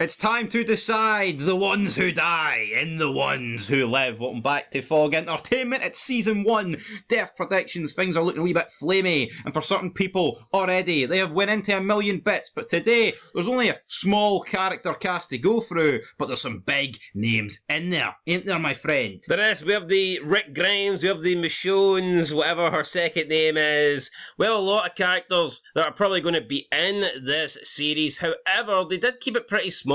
It's time to decide the ones who die and the ones who live. Welcome back to Fog Entertainment. It's Season 1. Death predictions. Things are looking a wee bit flamey. And for certain people already, they have went into a million bits. But today, there's only a small character cast to go through. But there's some big names in there. Ain't there, my friend? There is. We have the Rick Grimes. We have the Michonnes, whatever her second name is. We have a lot of characters that are probably going to be in this series. However, they did keep it pretty small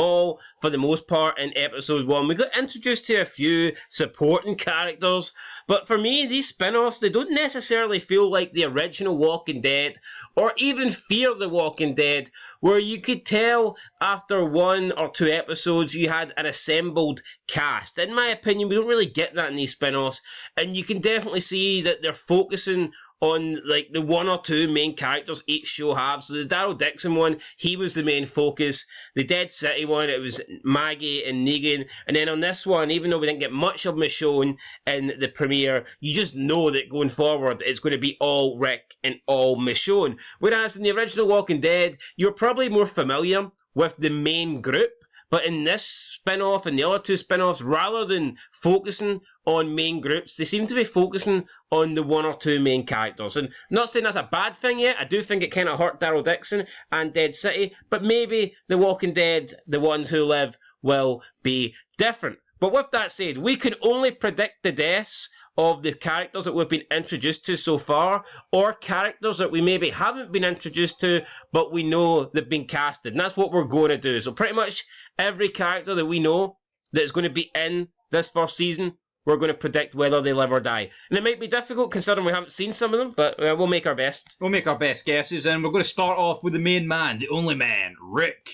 for the most part in episode 1. We got introduced to a few supporting characters, but for me, these spin-offs, they don't necessarily feel like the original Walking Dead, or even Fear the Walking Dead, where you could tell after 1 or 2 episodes you had an assembled cast. In my opinion, we don't really get that in these spin-offs, and you can definitely see that they're focusing on like the 1 or 2 main characters each show have. So the Daryl Dixon one, he was the main focus. The Dead City one, it was Maggie and Negan. And then on this one, even though we didn't get much of Michonne in the premiere, you just know that going forward it's going to be all Rick and all Michonne. Whereas in the original Walking Dead, you're probably more familiar with the main group. But in this spin-off and the other 2 spin-offs, rather than focusing on main groups, they seem to be focusing on the 1 or 2 main characters. And I'm not saying that's a bad thing yet. I do think it kind of hurt Daryl Dixon and Dead City. But maybe The Walking Dead, the ones who live, will be different. But with that said, we can only predict the deaths of the characters that we've been introduced to so far, or characters that we maybe haven't been introduced to, but we know they've been casted. And that's what we're going to do. So pretty much every character that we know that is going to be in this first season, we're going to predict whether they live or die. And it might be difficult considering we haven't seen some of them, but we'll make our best. We'll make our best guesses, and we're going to start off with the main man, the only man, Rick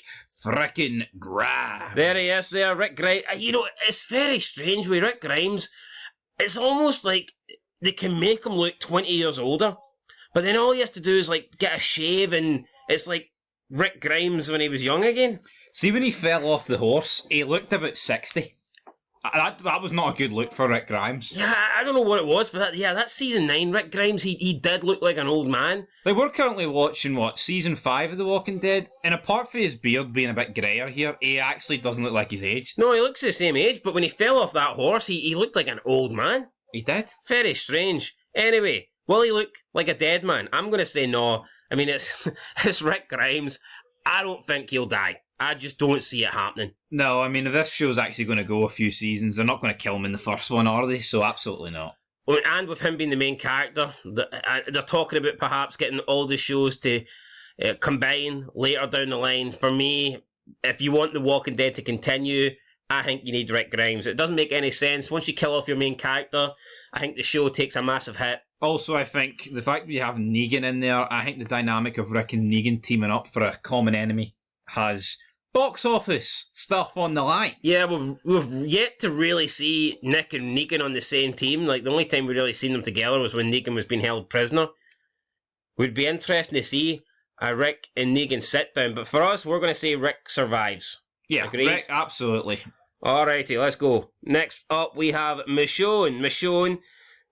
frickin' Grimes. There he is there, Rick Grimes. You know, it's very strange with Rick Grimes. It's almost like they can make him look 20 years older, but then all he has to do is like get a shave and it's like Rick Grimes when he was young again. See, when he fell off the horse, he looked about 60. That was not a good look for Rick Grimes. Yeah, I don't know what it was, but that's season 9. Rick Grimes, he did look like an old man. Like, we're currently watching, season 5 of The Walking Dead, and apart from his beard being a bit greyer here, he actually doesn't look like he's aged. No, he looks the same age, but when he fell off that horse, he looked like an old man. He did? Very strange. Anyway, will he look like a dead man? I'm going to say no. I mean, it's Rick Grimes. I don't think he'll die. I just don't see it happening. No, I mean, if this show's actually going to go a few seasons, they're not going to kill him in the first one, are they? So absolutely not. And with him being the main character, they're talking about perhaps getting all the shows to combine later down the line. For me, if you want The Walking Dead to continue, I think you need Rick Grimes. It doesn't make any sense. Once you kill off your main character, I think the show takes a massive hit. Also, I think the fact that you have Negan in there, I think the dynamic of Rick and Negan teaming up for a common enemy has box office stuff on the line. Yeah, we've yet to really see Nick and Negan on the same team. Like, the only time we really seen them together was when Negan was being held prisoner. Would be interesting to see a Rick and Negan sit down, but for us, we're going to say Rick survives. Yeah, agreed? Rick, absolutely. Alrighty, let's go. Next up, we have Michonne. Michonne,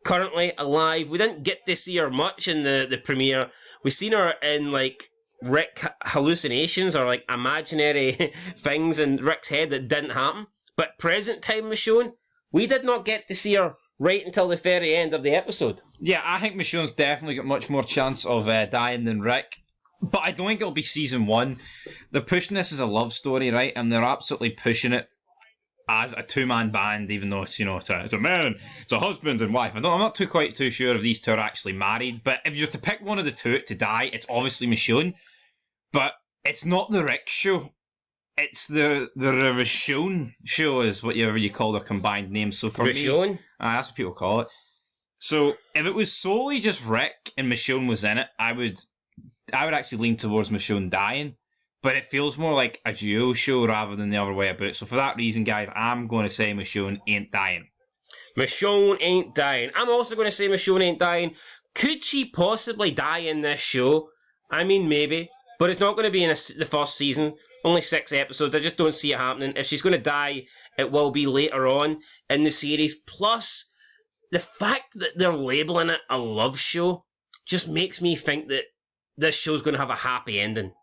currently alive. We didn't get to see her much in the premiere. We seen her in, like, Rick hallucinations or like imaginary things in Rick's head that didn't happen. But present time Michonne, we did not get to see her right until the very end of the episode. Yeah, I think Michonne's definitely got much more chance of dying than Rick. But I don't think it'll be season 1. They're pushing this as a love story, right? And they're absolutely pushing it as a 2-man band, even though it's, it's a man, it's a husband and wife. I'm not quite too sure if these two are actually married, but if you're to pick one of the two to die, it's obviously Michonne. But it's not the Rick show. It's the Michonne show, is whatever you call their combined names. So for Michonne? me, that's what people call it. So if it was solely just Rick and Michonne was in it, I would actually lean towards Michonne dying. But it feels more like a duo show rather than the other way about. So for that reason, guys, I'm going to say Michonne ain't dying. Michonne ain't dying. I'm also going to say Michonne ain't dying. Could she possibly die in this show? I mean, maybe. But it's not going to be in the first season. Only 6 episodes. I just don't see it happening. If she's going to die, it will be later on in the series. Plus, the fact that they're labelling it a love show just makes me think that this show's going to have a happy ending.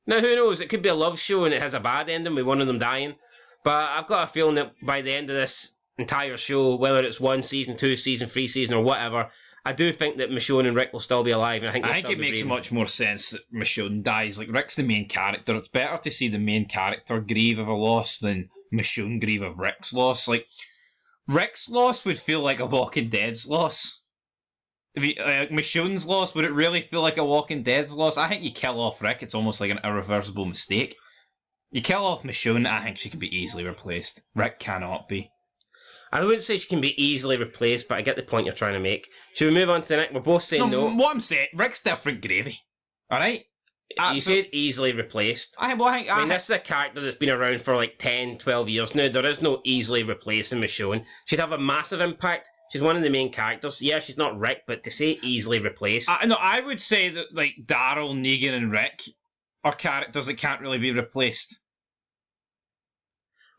Now, who knows? It could be a love show and it has a bad ending with one of them dying. But I've got a feeling that by the end of this entire show, whether it's 1 season, 2 season, 3 season, or whatever, I do think that Michonne and Rick will still be alive. And I think it makes much more sense that Michonne dies. Like, Rick's the main character. It's better to see the main character grieve of a loss than Michonne grieve of Rick's loss. Like, Rick's loss would feel like a Walking Dead's loss. If you, Michonne's loss, would it really feel like a Walking Dead's loss? I think you kill off Rick, it's almost like an irreversible mistake. You kill off Michonne, I think she can be easily replaced. Rick cannot be. I wouldn't say she can be easily replaced, but I get the point you're trying to make. Should we move on to the next? We're both saying no. What I'm saying, Rick's different gravy. Alright? You said easily replaced. I mean, this is a character that's been around for like 10, 12 years now. There is no easily replacing Michonne. She'd have a massive impact. She's one of the main characters. Yeah, she's not Rick, but to say easily replaced... I would say that, like, Daryl, Negan and Rick are characters that can't really be replaced.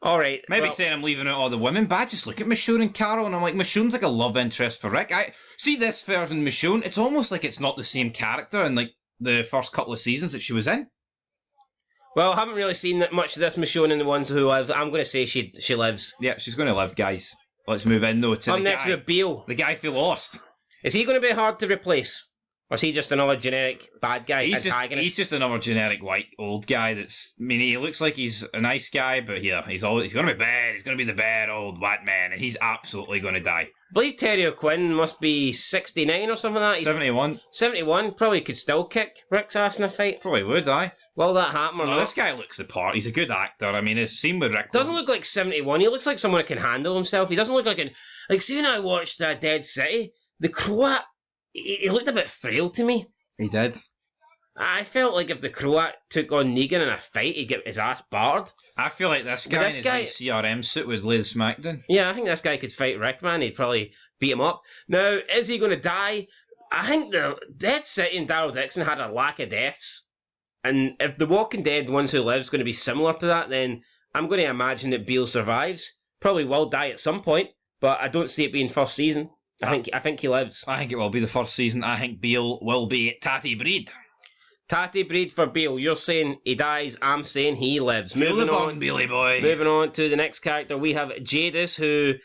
Alright. Maybe saying I'm leaving out all the women, but I just look at Michonne and Carol and I'm like, Michonne's like a love interest for Rick. I see this version of Michonne, it's almost like it's not the same character in, like, the first couple of seasons that she was in. Well, I haven't really seen that much of this Michonne in the ones who live. I'm going to say she lives. Yeah, she's going to live, guys. Let's move in, though, to I'm next with Beale. The guy who lost. Is he going to be hard to replace? Or is he just another generic bad guy, antagonist? He's just another generic white old guy that's... I mean, he looks like he's a nice guy, but here, he's going to be bad. He's going to be the bad old white man, and he's absolutely going to die. I believe Terry O'Quinn must be 69 or something like that. 71. 71. Probably could still kick Rick's ass in a fight. Probably would, aye. Will that happen or not? This guy looks the part. He's a good actor. I mean, his scene with Rick... Doesn't look like 71. He looks like someone who can handle himself. He doesn't look like an... Like, see when I watched Dead City, the Croat, he looked a bit frail to me. He did. I felt like if the Croat took on Negan in a fight, he'd get his ass barred. I feel like this guy in his CRM suit would lay the smackdown. Yeah, I think this guy could fight Rick, man. He'd probably beat him up. Now, is he going to die? I think the Dead City and Daryl Dixon had a lack of deaths. And if The Walking Dead, Ones Who Live, is going to be similar to that, then I'm going to imagine that Beale survives. Probably will die at some point, but I don't see it being first season. I think he lives. I think it will be the first season. I think Beale will be Tatty Breed. Tatty Breed for Beale. You're saying he dies. I'm saying he lives. Moving on, Bealey boy. Moving on to the next character, we have Jadis, who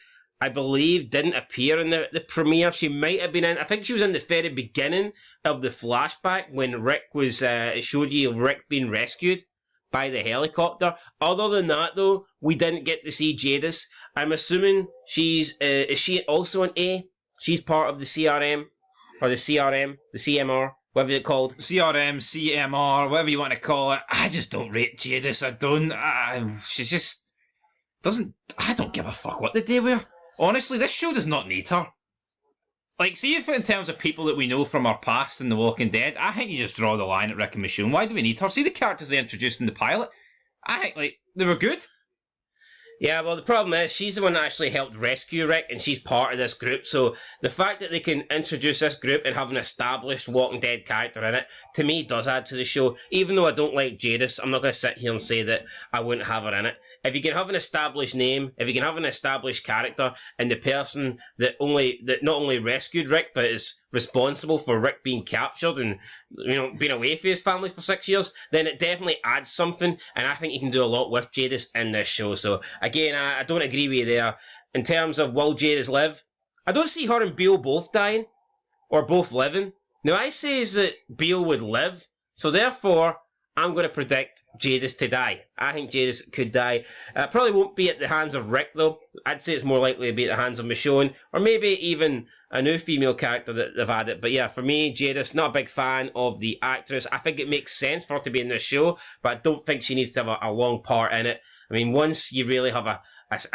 I believe didn't appear in the premiere. She might have been in. I think she was in the very beginning of the flashback when Rick was. It showed you Rick being rescued by the helicopter. Other than that, though, we didn't get to see Jadis. I'm assuming she's. Is she also an A? She's part of the CRM or the CMR. Whatever it's called. CRM, CMR, whatever you want to call it. I just don't rate Jadis. I don't. She just doesn't... I don't give a fuck what they do with her. Honestly, this show does not need her. Like, see if in terms of people that we know from our past in The Walking Dead, I think you just draw the line at Rick and Michonne. Why do we need her? See the characters they introduced in the pilot? I think, like, they were good. Yeah, well, the problem is she's the one that actually helped rescue Rick, and she's part of this group. So the fact that they can introduce this group and have an established Walking Dead character in it, to me, does add to the show. Even though I don't like Jadis, I'm not going to sit here and say that I wouldn't have her in it. If you can have an established name, if you can have an established character, and the person that not only rescued Rick, but is responsible for Rick being captured and being away from his family for 6 years, then it definitely adds something, and I think you can do a lot with Jadis in this show. So again, I don't agree with you there. In terms of will Jadis live, I don't see her and Beale both dying or both living. Now I say is that Beale would live, so therefore I'm going to predict Jadis to die. I think Jadis could die. Probably won't be at the hands of Rick, though. I'd say it's more likely to be at the hands of Michonne, or maybe even a new female character that they've added. But yeah, for me, Jadis, not a big fan of the actress. I think it makes sense for her to be in this show, but I don't think she needs to have a long part in it. I mean, once you really have a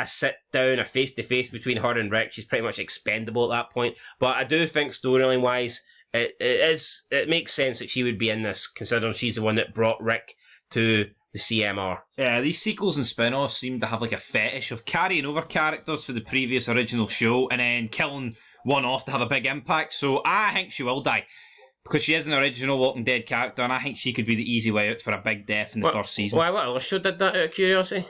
sit-down, a face-to-face between her and Rick, she's pretty much expendable at that point. But I do think storyline-wise, it makes sense that she would be in this, considering she's the one that brought Rick to the CMR. Yeah, these sequels and spin-offs seem to have like a fetish of carrying over characters for the previous original show and then killing one off to have a big impact. So I think she will die, because she is an original Walking Dead character, and I think she could be the easy way out for a big death in the first season. Why, what other show did that, out of curiosity?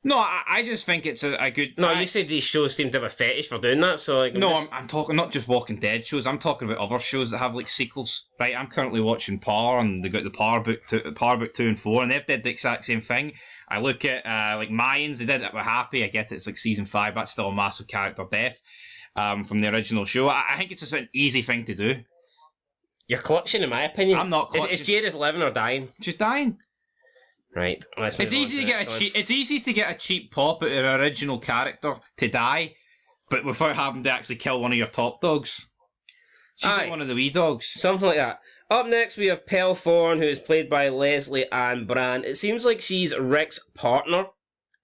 No, I just think it's a good. No, you said these shows seem to have a fetish for doing that, so like... I'm talking not just Walking Dead shows. I'm talking about other shows that have like sequels. Right, I'm currently watching Power, and they got the Power Book 2 and 4, and they've did the exact same thing. I look at like Mayans, they did it with Happy. I get it, it's like season 5. That's still a massive character death from the original show. I think it's just an easy thing to do. You're clutching, in my opinion. I'm not clutching. Is Jada's living or dying? She's dying. Right. It's easy to get It's easy to get a cheap pop at an original character to die, but without having to actually kill one of your top dogs. She's like one of the wee dogs. Something like that. Up next, we have Pearl Thorne, who is played by Leslie Ann Brand. It seems like she's Rick's partner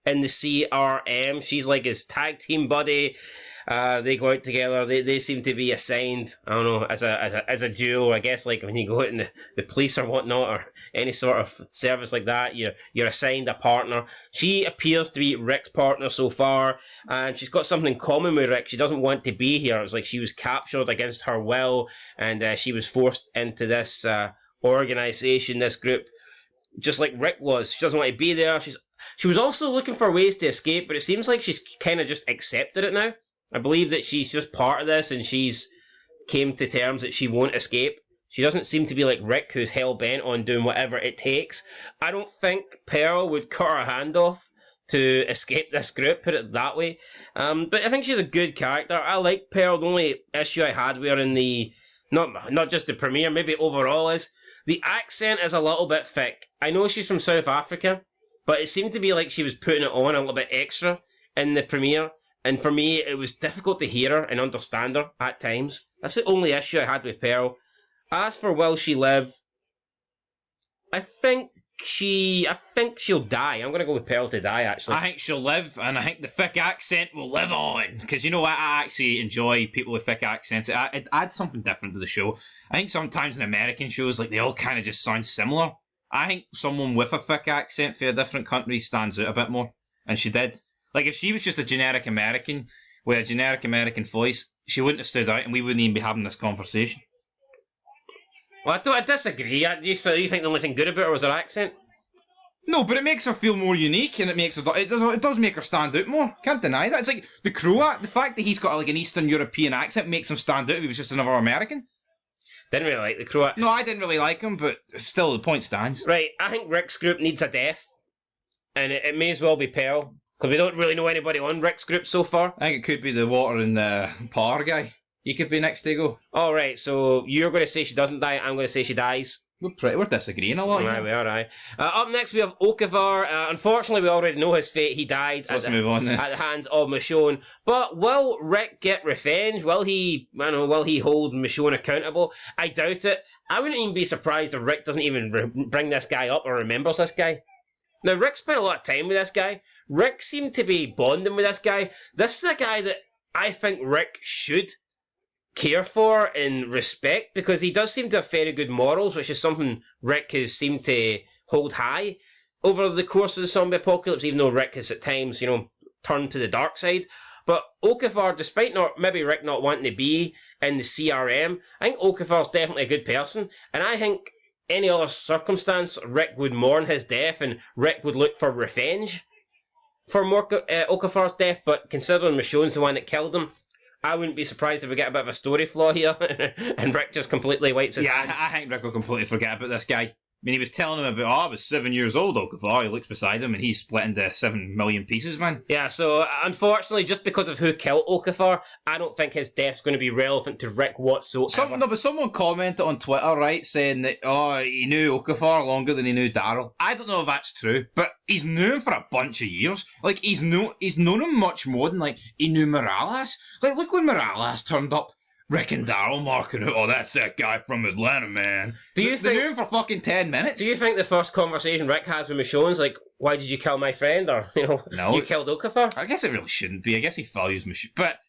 in the CRM. She's like his tag team buddy. They go out together. They seem to be assigned, I don't know, as a duo. I guess like when you go out in the police or whatnot, or any sort of service like that, you're assigned a partner. She appears to be Rick's partner so far, and she's got something in common with Rick. She doesn't want to be here. It's like she was captured against her will, and she was forced into this organization, this group, just like Rick was. She doesn't want to be there. She was also looking for ways to escape, but it seems like she's kind of just accepted it now. I believe that she's just part of this, and she's came to terms that she won't escape. She doesn't seem to be like Rick, who's hell-bent on doing whatever it takes. I don't think Pearl would cut her hand off to escape this group, put it that way. But I think she's a good character. I like Pearl. The only issue I had with her in the... Not just the premiere, maybe overall, is the accent is a little bit thick. I know she's from South Africa, but it seemed to be like she was putting it on a little bit extra in the premiere. And for me, it was difficult to hear her and understand her at times. That's the only issue I had with Pearl. As for will she live, I think she'll die. I'm going to go with Pearl to die, actually. I think she'll live, and I think the thick accent will live on. Because you know what? I actually enjoy people with thick accents. It adds something different to the show. I think sometimes in American shows, like, they all kind of just sound similar. I think someone with a thick accent for a different country stands out a bit more. And she did. Like, if she was just a generic American with a generic American voice, she wouldn't have stood out, and we wouldn't even be having this conversation. Well, I disagree. Do you think the only thing good about her was her accent? No, but it makes her feel more unique, and it does make her stand out more. Can't deny that. It's like the Croat. The fact that he's got like an Eastern European accent makes him stand out if he was just another American. Didn't really like the Croat. No, I didn't really like him, but still, the point stands. Right, I think Rick's group needs a death, and it may as well be Pearl. Because we don't really know anybody on Rick's group so far. I think it could be the water and the power guy. He could be next to go. Alright, so you're going to say she doesn't die, I'm going to say she dies. We're disagreeing a lot. Right, we are, aye. Up next we have Okavar. Unfortunately, we already know his fate. He died so let's move on then. At the hands of Michonne. But will Rick get revenge? Will he hold Michonne accountable? I doubt it. I wouldn't even be surprised if Rick doesn't even bring this guy up or remembers this guy. Now, Rick spent a lot of time with this guy. Rick seemed to be bonding with this guy. This is a guy that I think Rick should care for and respect, because he does seem to have very good morals, which is something Rick has seemed to hold high over the course of the zombie apocalypse, even though Rick has at times, turned to the dark side. But Okavar, despite maybe Rick not wanting to be in the CRM, I think Okavar's definitely a good person, and I think any other circumstance, Rick would mourn his death, and Rick would look for revenge for Okavar's death. But considering Michonne's the one that killed him, I wouldn't be surprised if we get a bit of a story flaw here, and Rick just completely wipes his hands. I think Rick will completely forget about this guy. I mean, he was telling him about, I was 7 years old, Okavar. He looks beside him, and he's split into 7 million pieces, man. Yeah, so unfortunately, just because of who killed Okavar, I don't think his death's going to be relevant to Rick whatsoever. But someone commented on Twitter, right, saying that, he knew Okavar longer than he knew Daryl. I don't know if that's true, but he's known him for a bunch of years. Like, he's known him much more than, like, he knew Morales. Like, look when Morales turned up. Rick and Daryl marking it. Oh, that's that guy from Atlanta, man. They knew him for fucking 10 minutes. Do you think the first conversation Rick has with Michonne's like, why did you kill my friend? Or, no, you killed Okavar? I guess it really shouldn't be. I guess he values Michonne. But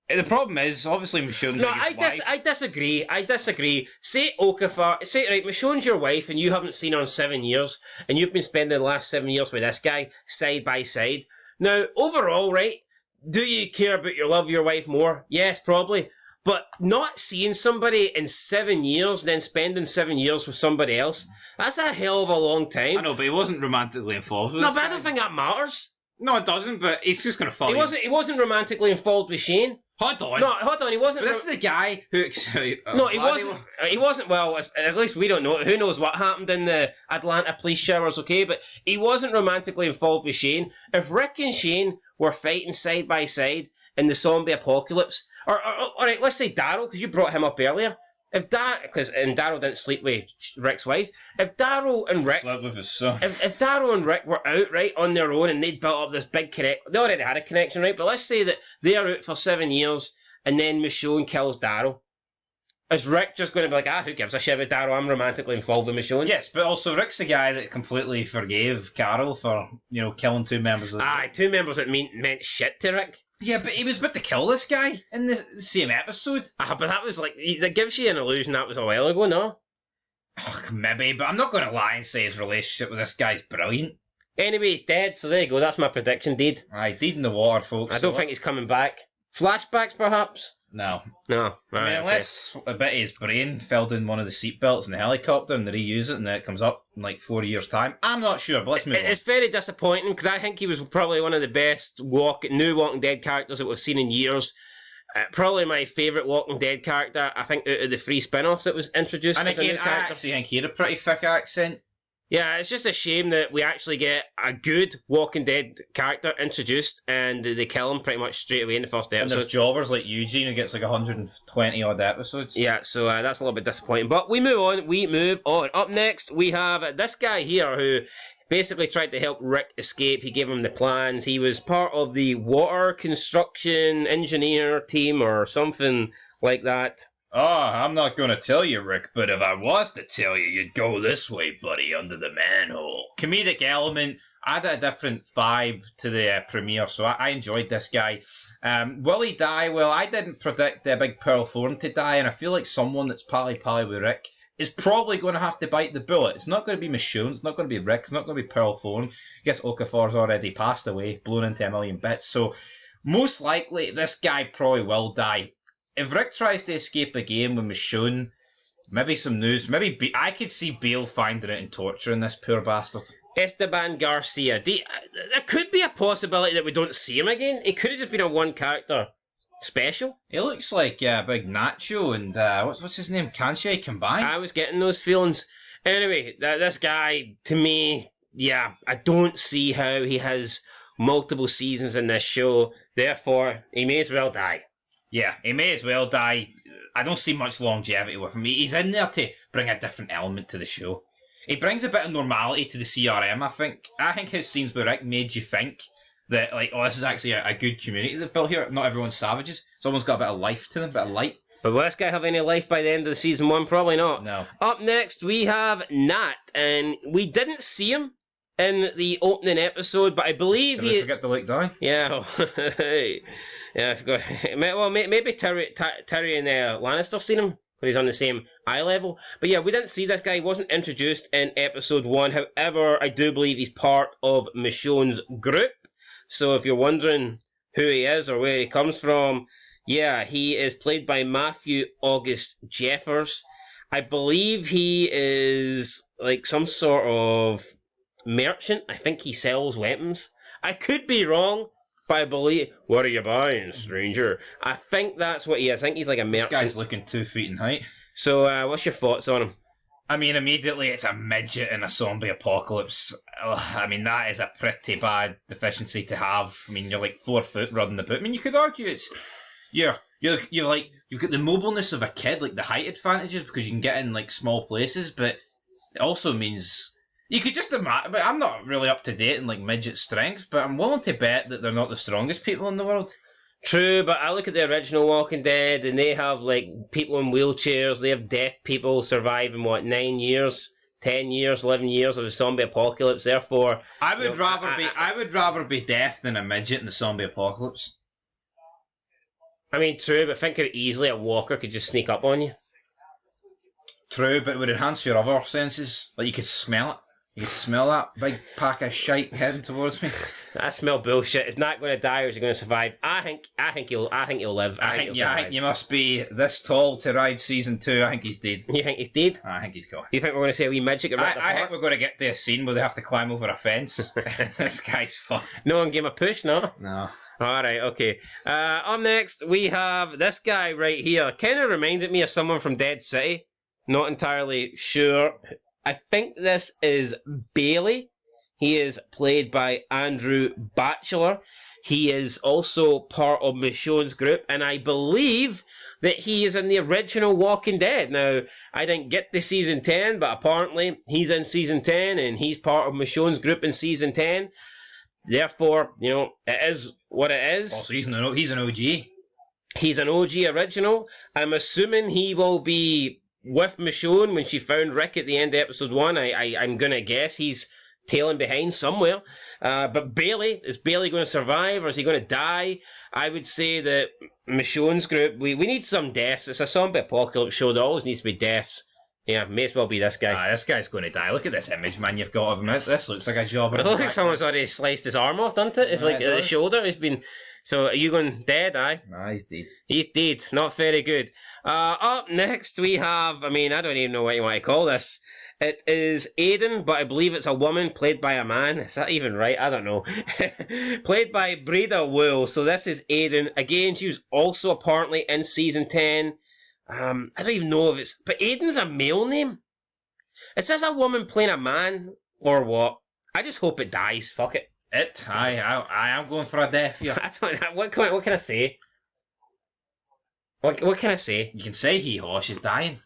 the problem is, obviously, Michonne's wife. I disagree. Say Okavar, right, Michonne's your wife and you haven't seen her in 7 years, and you've been spending the last 7 years with this guy, side by side. Now, overall, right, do you care about your wife more? Yes, probably. But not seeing somebody in 7 years, then spending 7 years with somebody else, that's a hell of a long time. I know, but he wasn't romantically involved with No, this but I guy. don't think that matters. No, it doesn't, but he's just going to follow you. He wasn't romantically involved with Shane. Hold on. No, hold on, he wasn't. But this is the guy who... No, he wasn't. He wasn't. Well, at least we don't know. Who knows what happened in the Atlanta police showers? Okay, but he wasn't romantically involved with Shane. If Rick and Shane were fighting side by side in the zombie apocalypse, or all right, let's say Daryl, because you brought him up earlier. If Daryl didn't sleep with Rick's wife. If Daryl and Rick slept with his son. If Daryl and Rick were out, right, on their own and they'd built up this big connection, they already had a connection, right, but let's say that they're out for 7 years and then Michonne kills Daryl. Is Rick just going to be like, who gives a shit about Daryl? I'm romantically involved with Michonne. Yes, but also Rick's the guy that completely forgave Carol for, killing two members of the... Aye, two members that meant shit to Rick. Yeah, but he was about to kill this guy in the same episode. But that was like, that gives you an illusion that was a while ago, no? Maybe, but I'm not going to lie and say his relationship with this guy's brilliant. Anyway, he's dead, so there you go. That's my prediction, Deed. Aye, deed in the water, folks. I don't think he's coming back. Flashbacks, perhaps? No. No. I mean, unless a bit of his brain fell in one of the seatbelts in the helicopter and they reuse it and then it comes up in like 4 years' time. I'm not sure, but let's move on. It's very disappointing because I think he was probably one of the best new Walking Dead characters that we've seen in years. Probably my favourite Walking Dead character, I think, out of the 3 spin-offs that was introduced And as a again, new I character. actually think he had a pretty thick accent. Yeah, it's just a shame that we actually get a good Walking Dead character introduced and they kill him pretty much straight away in the first And episode. there's jobbers like Eugene who gets like 120 odd episodes. Yeah, so that's a little bit disappointing. But we move on. Up next, we have this guy here who basically tried to help Rick escape. He gave him the plans. He was part of the water construction engineer team or something like that. Oh, I'm not going to tell you, Rick, but if I was to tell you, you'd go this way, buddy, under the manhole. Comedic element, added a different vibe to the premiere, so I enjoyed this guy. Will he die? Well, I didn't predict Big Pearl Thorne to die, and I feel like someone that's partly with Rick is probably going to have to bite the bullet. It's not going to be Michonne, it's not going to be Rick, it's not going to be Pearl Thorne. I guess Okafor's already passed away, blown into a million bits, so most likely this guy probably will die. If Rick tries to escape again with Michonne, maybe some news, I could see Bale finding it and torturing this poor bastard. Esteban Garcia. There could be a possibility that we don't see him again. It could have just been a one character special. He looks like Big Nacho and what's his name? Kanchi combined. I was getting those feelings. Anyway, this guy, to me, yeah, I don't see how he has multiple seasons in this show. Therefore, he may as well die. Yeah, he may as well die. I don't see much longevity with him. He's in there to bring a different element to the show. He brings a bit of normality to the CRM, I think. I think his scenes with Rick made you think that, like, this is actually a good community they've built here. Not everyone's savages. Someone's got a bit of life to them, a bit of light. But will this guy have any life by the end of the season 1? Probably not. No. Up next, we have Nat, and we didn't see him in the opening episode, but I believe Did we forget to look down? Yeah, yeah, I forgot. Well, maybe Terry and Lannister seen him, because he's on the same eye level. But yeah, we didn't see this guy. He wasn't introduced in episode 1. However, I do believe he's part of Michonne's group. So if you're wondering who he is or where he comes from, yeah, he is played by Matthew August Jeffers. I believe he is like some sort of merchant. I think he sells weapons. I could be wrong, but I believe... What are you buying, stranger? I think that's what he is. I think he's like a merchant. This guy's looking 2 feet in height. So, what's your thoughts on him? I mean, immediately it's a midget in a zombie apocalypse. I mean, that is a pretty bad deficiency to have. I mean, you're like 4 foot running about. I mean, you could argue it's... You're like... You've got the mobileness of a kid, like the height advantages, because you can get in like small places, but it also means... You could just imagine, but I'm not really up to date in like midget strength, but I'm willing to bet that they're not the strongest people in the world. True, but I look at the original Walking Dead and they have like people in wheelchairs, they have deaf people surviving 9 years, 10 years, 11 years of the zombie apocalypse. Therefore, I would rather be deaf than a midget in the zombie apocalypse. I mean, true, but think how easily a walker could just sneak up on you. True, but it would enhance your other senses. Like you could smell it. You could smell that big pack of shite heading towards me. I smell bullshit. Is Nat going to die or is he going to survive? I think he'll live. I think you must be this tall to ride season 2. I think he's dead. You think he's dead? I think he's gone. You think we're going to see a wee midget get ripped I think apart? we're going to get to a scene where they have to climb over a fence. This guy's fucked. No one gave him a push, no? No. Alright, okay. Up next, we have this guy right here. Kind of reminded me of someone from Dead City. Not entirely sure. I think this is Bailey. He is played by Andrew Batchelor. He is also part of Michonne's group, and I believe that he is in the original Walking Dead. Now, I didn't get to season 10, but apparently he's in season 10, and he's part of Michonne's group in season 10. Therefore, you know, it is what it is. Also, he's an OG. He's an OG original. I'm assuming he will be with Michonne when she found Rick at the end of episode 1. I'm going to guess he's tailing behind somewhere. But Bailey, is Bailey going to survive or is he going to die? I would say that Michonne's group, we need some deaths. It's a zombie apocalypse show. There always needs to be deaths. Yeah, may as well be this guy. This guy's going to die. Look at this image, man, you've got of him. This looks like a job. It looks like someone's already sliced his arm off, doesn't it? It's like the shoulder. It's been... So, are you going dead, aye? Nah, he's dead. He's dead. Not very good. Up next, we have... I mean, I don't even know what you want to call this. It is Aiden, but I believe it's a woman played by a man. Is that even right? I don't know. Played by Breda Wool. So this is Aiden. Again, she was also apparently in season 10. I don't even know if it's... But Aiden's a male name? Is this a woman playing a man? Or what? I just hope it dies. Fuck it. I am going for a death here. I don't know. What can I say? What can I say? You can say she's dying.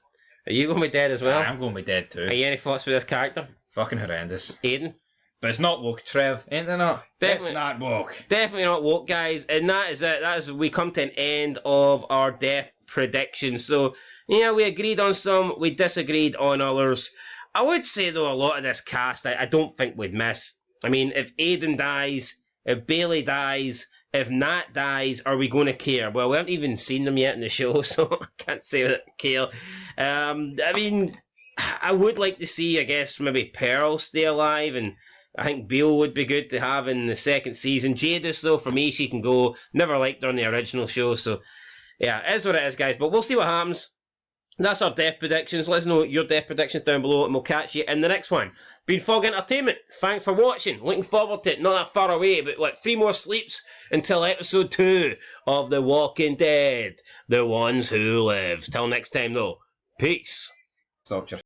Are you going to be dead as well? I'm going to be dead too. Are you any thoughts with this character? Fucking horrendous. Aiden? But it's not woke, Trev. Ain't it not? Definitely, it's not woke. Definitely not woke, guys. And that is it. We come to an end of our death predictions. So, yeah, we agreed on some, we disagreed on others. I would say, though, a lot of this cast, I don't think we'd miss. I mean, if Aiden dies, if Bailey dies, if Nat dies, are we going to care? Well, we haven't even seen them yet in the show, so I can't say that I care. I mean, I would like to see, I guess, maybe Pearl stay alive, and I think Beale would be good to have in the second season. Jadis, though, for me, she can go. Never liked her in the original show, so yeah, it is what it is, guys. But we'll see what happens. That's our death predictions. Let us know your death predictions down below, and we'll catch you in the next one. Been Fog Entertainment. Thanks for watching. Looking forward to it. Not that far away, but 3 more sleeps until episode 2 of The Walking Dead. The Ones Who Live. Till next time, though. Peace. Stop your